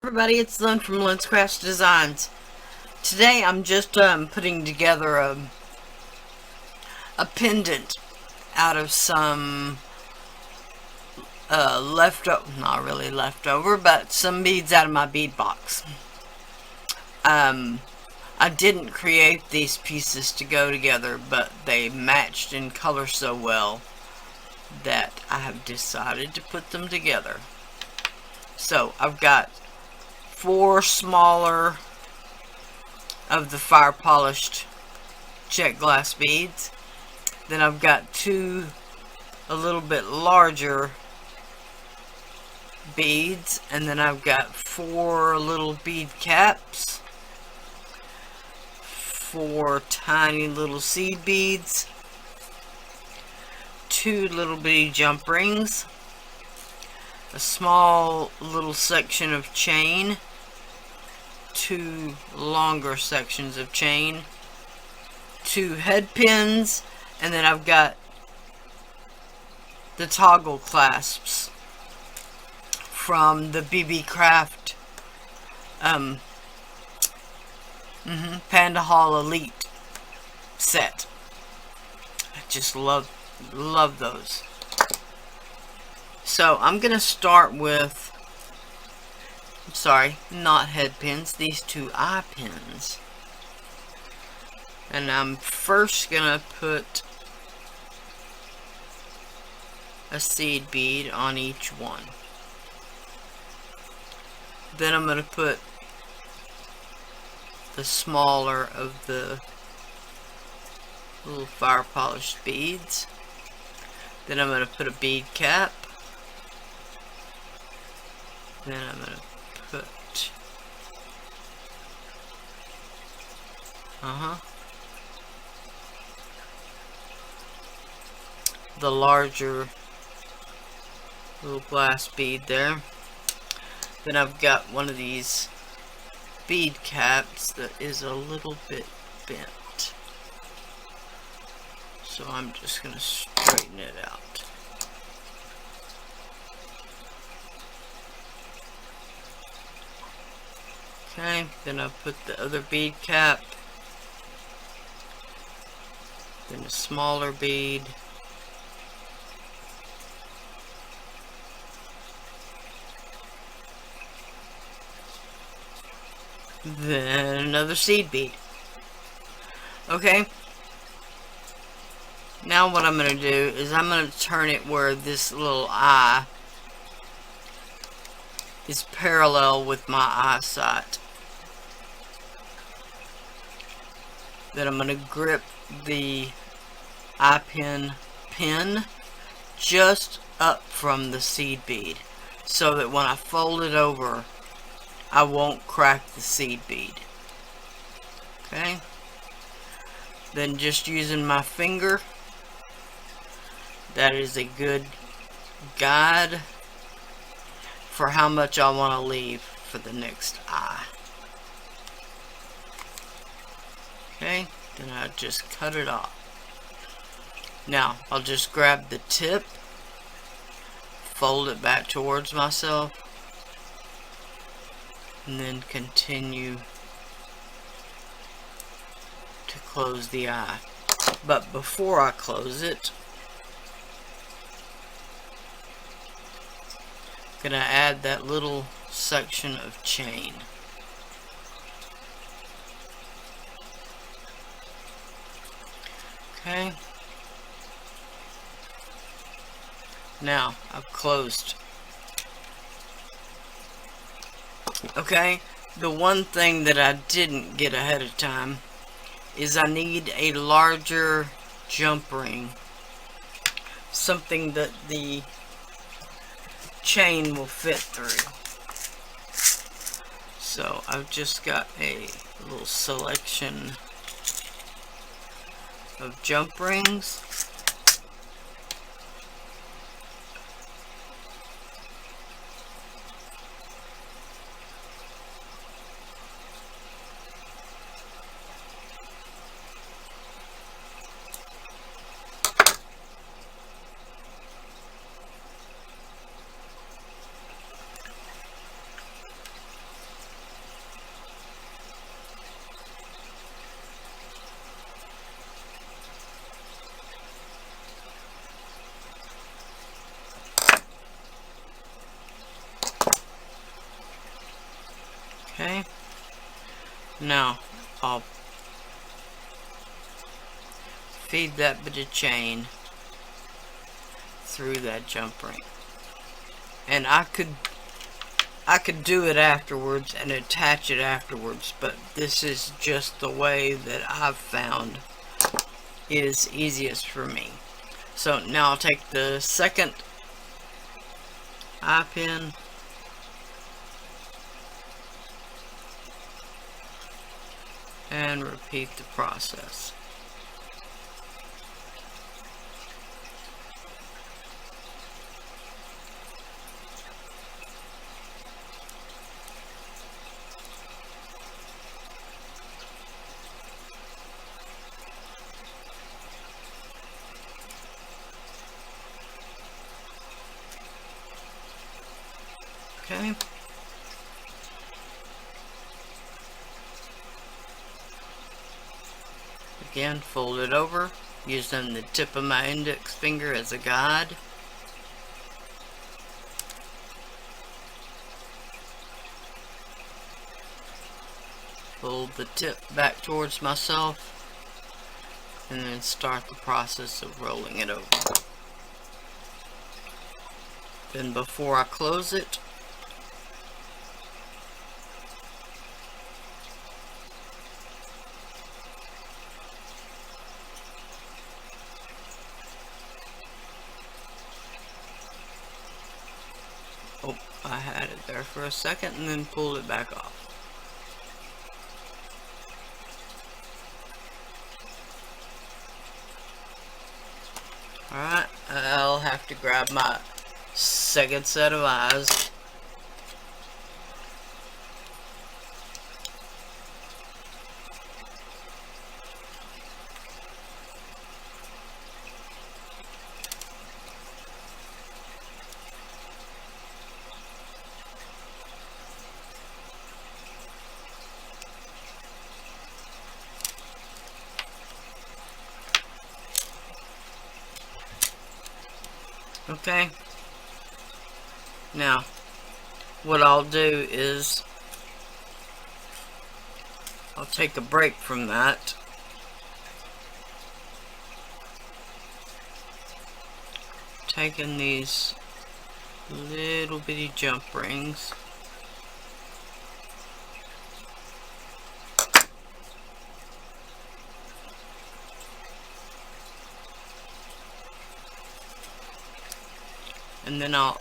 Everybody, it's Lyn from Lyn's Crafts Designs. Today I'm just putting together a pendant out of some not really leftover, but some beads out of my bead box. I didn't create these pieces to go together, but they matched in color so well that I have decided to put them together. So I've got 4 smaller of the fire polished jet glass beads. Then I've got 2 a little bit larger beads, and then I've got 4 little bead caps, 4 tiny little seed beads, 2 little bitty jump rings, a small little section of chain, 2 longer sections of chain, 2 head pins, and then I've got the toggle clasps from the beebeecraft Panda Haul Elite set. I just love those. So I'm gonna start with, sorry, not head pins, these 2 eye pins. And I'm first gonna put a seed bead on each one. Then I'm gonna put the smaller of the little fire polished beads. Then I'm gonna put a bead cap. Then I'm gonna put the larger little glass bead there. Then I've got one of these bead caps that is a little bit bent, so I'm just gonna straighten it out. Okay, then I'll put the other bead cap, then a smaller bead, then another seed bead. Okay, now what I'm going to do is I'm going to turn it where this little eye is parallel with my eyesight. Then I'm going to grip the eye pin just up from the seed bead, so that when I fold it over, I won't crack the seed bead. Okay? Then just using my finger, that is a good guide for how much I want to leave for the next eye. Okay, then I just cut it off. Now I'll just grab the tip, fold it back towards myself, and then continue to close the eye. But before I close it, I'm gonna add that little section of chain. Okay. Now I've closed. Okay, the one thing that I didn't get ahead of time is I need a larger jump ring, something that the chain will fit through. So I've just got a little selection of jump rings. Okay, now I'll feed that bit of chain through that jump ring, and I could do it afterwards and attach it afterwards, but this is just the way that I've found is easiest for me. So now I'll take the second eye pin and repeat the process. Okay. Again, fold it over, using the tip of my index finger as a guide. Fold the tip back towards myself, and then start the process of rolling it over. Then before I close it, oh, I had it there for a second and then pulled it back off. Alright, I'll have to grab my second set of eyes. Okay, now what I'll do is I'll take a break from that, taking these little bitty jump rings, and then I'll